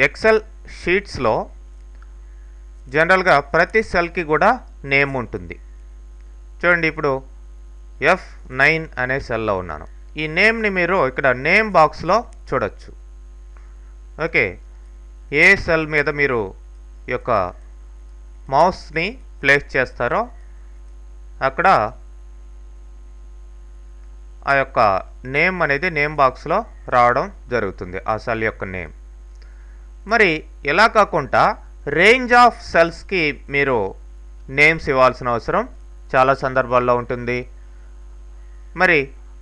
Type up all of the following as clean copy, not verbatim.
XL షీట్స్లో జనరల్గా ప్రతి సెల్కి కూడా నేమ్ ఉంటుంది. చూడండి, ఇప్పుడు F9 అనే సెల్లో ఉన్నాను. ఈ నేమ్ని మీరు ఇక్కడ నేమ్ బాక్స్లో చూడొచ్చు. ఓకే, ఏ సెల్ మీద మీరు ఈ యొక్క మౌస్ని ప్లేస్ చేస్తారో అక్కడ ఆ యొక్క నేమ్ అనేది నేమ్ బాక్స్లో రావడం జరుగుతుంది, ఆ సెల్ యొక్క నేమ్. మరి ఇలా కాకుండా రేంజ్ ఆఫ్ సెల్స్కి మీరు నేమ్స్ ఇవ్వాల్సిన అవసరం చాలా సందర్భాల్లో ఉంటుంది. మరి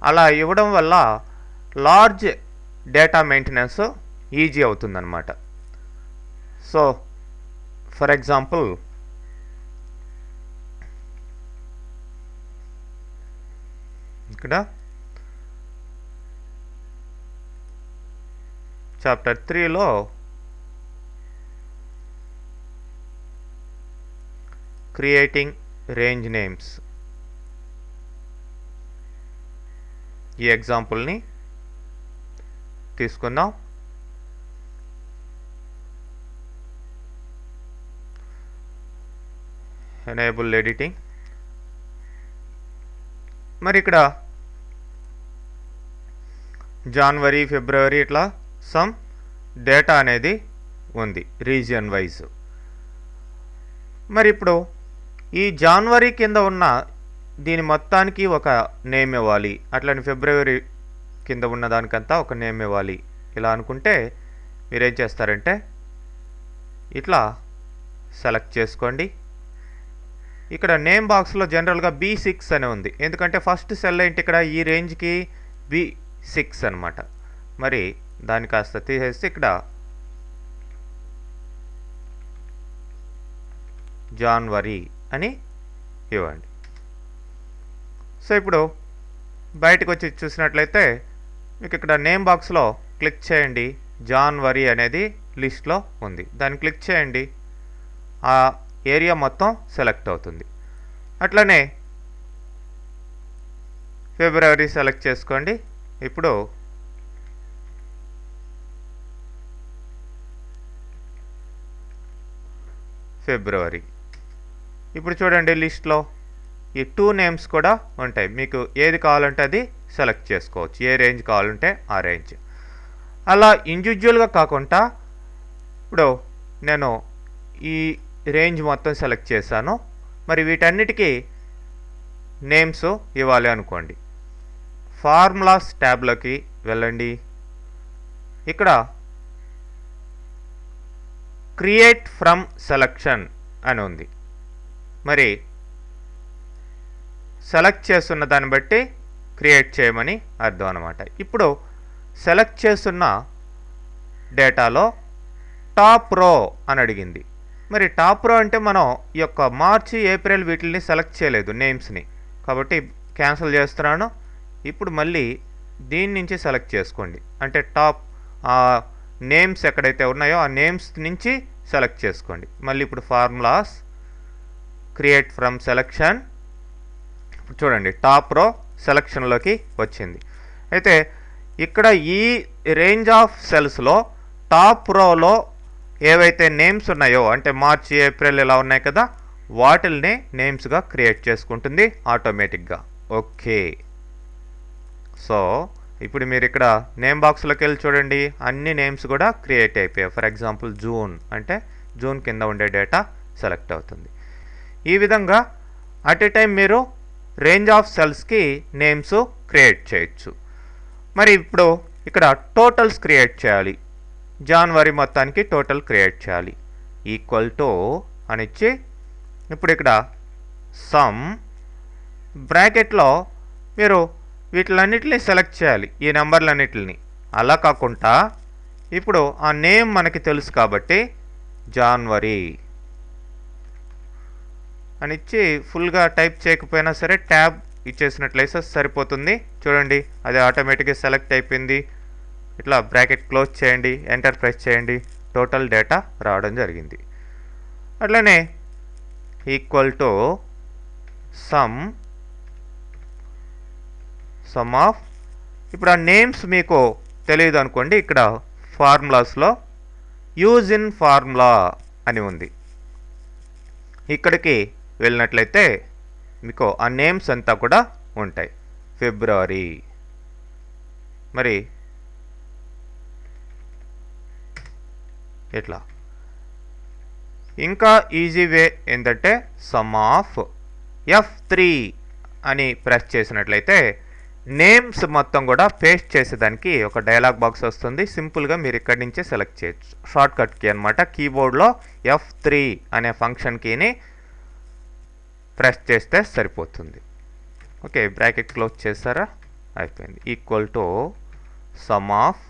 అలా ఇవ్వడం వల్ల లార్జ్ డేటా మెయింటెనెన్స్ ఈజీ అవుతుందన్నమాట. సో ఫర్ ఎగ్జాంపుల్ ఇక్కడ చాప్టర్ 3లో క్రియేటింగ్ రేంజ్ నేమ్స్ ఈ ఎగ్జాంపుల్ని తీసుకుందాం. Enable editing. మరి ఇక్కడ జనవరి, ఫిబ్రవరి ఇట్లా సమ్ డేటా అనేది ఉంది రీజియన్ వైజ్. మరి ఇప్పుడు ఈ జనవరి కింద ఉన్న దీని మొత్తానికి ఒక నేమ్ ఇవ్వాలి, అట్లని ఫిబ్రవరి కింద ఉన్న దానికంతా ఒక నేమ్ ఇవ్వాలి. ఇలా అనుకుంటే మీరేం చేస్తారంటే ఇట్లా సెలెక్ట్ చేసుకోండి. ఇక్కడ నేమ్ బాక్స్లో జనరల్గా B6 అని ఉంది, ఎందుకంటే ఫస్ట్ సెల్ ఏంటి ఇక్కడ ఈ రేంజ్కి B6 అనమాట. మరి దాన్ని కాస్త తీసేసి ఇక్కడ జనవరి అని ఇవ్వండి. సో ఇప్పుడు బయటకు వచ్చి చూసినట్లయితే మీకు ఇక్కడ నేమ్ బాక్స్లో క్లిక్ చేయండి, జనవరి అనేది లిస్ట్లో ఉంది, దాన్ని క్లిక్ చేయండి, ఆ ఏరియా మొత్తం సెలెక్ట్ అవుతుంది. అట్లనే ఫిబ్రవరి సెలెక్ట్ చేసుకోండి. ఇప్పుడు ఫిబ్రవరి. ఇప్పుడు చూడండి లిస్ట్లో ఈ 2 నేమ్స్ కూడా ఉంటాయి, మీకు ఏది కావాలంటే అది సెలెక్ట్ చేసుకోవచ్చు, ఏ రేంజ్ కావాలంటే ఆ రేంజ్. అలా ఇండివిజువల్గా కాకుండా ఇప్పుడు నేను ఈ రేంజ్ మొత్తం సెలెక్ట్ చేశాను. మరి వీటన్నిటికీ నేమ్స్ ఇవ్వాలి అనుకోండి, ఫార్ములాస్ ట్యాబ్లోకి వెళ్ళండి. ఇక్కడ క్రియేట్ ఫ్రమ్ సెలెక్షన్ అని ఉంది. మరి సెలెక్ట్ చేస్తున్న దాన్ని బట్టి క్రియేట్ చేయమని అర్థం అన్నమాట. ఇప్పుడు సెలెక్ట్ చేస్తున్న డేటాలో టాప్ రో అని అడిగింది. మరి టాప్ రో అంటే మనం ఈ యొక్క మార్చి, ఏప్రిల్ వీటిని సెలెక్ట్ చేయలేదు నేమ్స్ని, కాబట్టి క్యాన్సిల్ చేస్తున్నాను. ఇప్పుడు మళ్ళీ దీని నుంచి సెలెక్ట్ చేసుకోండి, అంటే టాప్ నేమ్స్ ఎక్కడైతే ఉన్నాయో ఆ నేమ్స్ నుంచి సెలెక్ట్ చేసుకోండి. మళ్ళీ ఇప్పుడు ఫార్ములాస్ క్రియేట్ ఫ్రమ్ సెలెక్షన్. ఇప్పుడు చూడండి టాప్ రో సెలెక్షన్లోకి వచ్చింది. అయితే ఇక్కడ ఈ రేంజ్ ఆఫ్ సెల్స్లో టాప్ రోలో ఏవైతే నేమ్స్ ఉన్నాయో, అంటే మార్చి, ఏప్రిల్ ఇలా ఉన్నాయి కదా, వాటిల్ని నేమ్స్గా క్రియేట్ చేసుకుంటుంది ఆటోమేటిక్గా. ఓకే, సో ఇప్పుడు మీరు ఇక్కడ నేమ్ బాక్స్లోకి వెళ్ళి చూడండి, అన్ని నేమ్స్ కూడా క్రియేట్ అయిపోయాయి. ఫర్ ఎగ్జాంపుల్ జూన్ అంటే జూన్ కింద ఉండే డేటా సెలెక్ట్ అవుతుంది. ఈ విధంగా అట్ ఏ టైం మీరు రేంజ్ ఆఫ్ సెల్స్కి నేమ్స్ క్రియేట్ చేయొచ్చు. మరి ఇప్పుడు ఇక్కడ టోటల్స్ క్రియేట్ చేయాలి, జనవరి మొత్తానికి టోటల్ క్రియేట్ చేయాలి. ఈక్వల్ టు అని ఇచ్చి ఇప్పుడు ఇక్కడ సమ్ బ్రాకెట్లో మీరు వీటిలన్నిటిని సెలెక్ట్ చేయాలి, ఈ నెంబర్లన్నిటిని. అలా కాకుండా ఇప్పుడు ఆ నేమ్ మనకి తెలుసు కాబట్టి జనవరి అని ఇచ్చి ఫుల్గా టైప్ చేయకపోయినా సరే ట్యాబ్ ఇచ్చేసినట్లయితే సరిపోతుంది. చూడండి అది ఆటోమేటిక్గా సెలెక్ట్ అయిపోయింది. ఇట్లా బ్రాకెట్ క్లోజ్ చేయండి, ఎంటర్ ప్రెస్ చేయండి, టోటల్ డేటా రావడం జరిగింది. అట్లనే ఈక్వల్ టు సమ్ ఆఫ్, ఇప్పుడు ఆ నేమ్స్ మీకు తెలియదు అనుకోండి, ఇక్కడ ఫార్ములాస్లో యూజ్ ఇన్ ఫార్ములా అని ఉంది. ఇక్కడికి వెళ్ళినట్లయితే మీకు ఆ నేమ్స్ అంతా కూడా ఉంటాయి. ఫిబ్రవరి, మరి ఇట్లా. ఇంకా ఈజీ వే ఏంటంటే సమ్ ఆఫ్ F3 అని ప్రెస్ చేసినట్లయితే నేమ్స్ మొత్తం కూడా పేస్ట్ చేసేదానికి ఒక డైలాగ్ బాక్స్ వస్తుంది. సింపుల్గా మీరు ఇక్కడి నుంచే సెలెక్ట్ చేయొచ్చు. షార్ట్ కట్ కీ అనమాట. కీబోర్డ్లో F3 అనే ఫంక్షన్ కీని ప్రెస్ చేస్తే సరిపోతుంది. ఓకే, బ్రాకెట్ క్లోజ్ చేస్తారా, అయిపోయింది. Equal to some of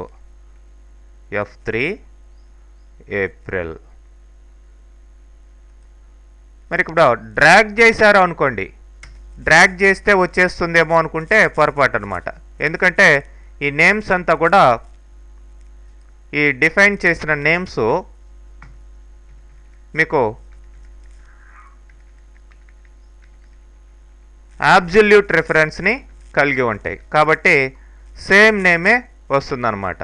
F3 April. మరి ఇప్పుడు డ్రాగ్ చేశారు అనుకోండి, డ్రాగ్ చేస్తే వచ్చేస్తుందేమో అనుకుంటే పొరపాటు అనమాట. ఎందుకంటే ఈ నేమ్స్ అంతా కూడా ఈ డిఫైన్ చేసిన నేమ్స్ మీకు అబ్సల్యూట్ రిఫరెన్స్ని కలిగి ఉంటాయి. కాబట్టి సేమ్ నేమే వస్తుందన్నమాట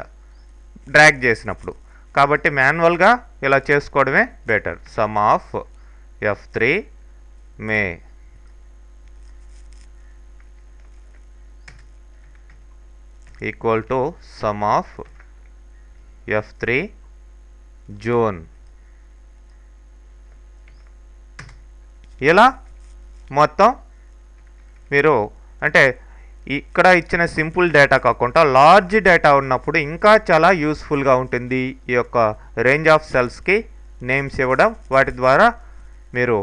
డ్రాగ్ చేసినప్పుడు. కాబట్టి మాన్యువల్గా ఇలా చేసుకోవడమే better. Some of F3 May equal to some of F3 June. ఇలా మొత్తం మీరు అంటే ఇక్కడ ఇచ్చిన సింపుల్ డేటా కాకుండా లార్జ్ డేటా ఉన్నప్పుడు ఇంకా చాలా యూస్ఫుల్గా ఉంటుంది ఈ యొక్క రేంజ్ ఆఫ్ సెల్స్కి నేమ్స్ ఇవ్వడం. వాటి ద్వారా మీరు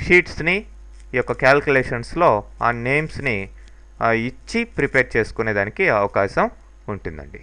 షీట్స్ని ఈ యొక్క క్యాల్కులేషన్స్లో ఆ నేమ్స్ని ఇచ్చి ప్రిపేర్ చేసుకునేదానికి అవకాశం ఉంటుందండి.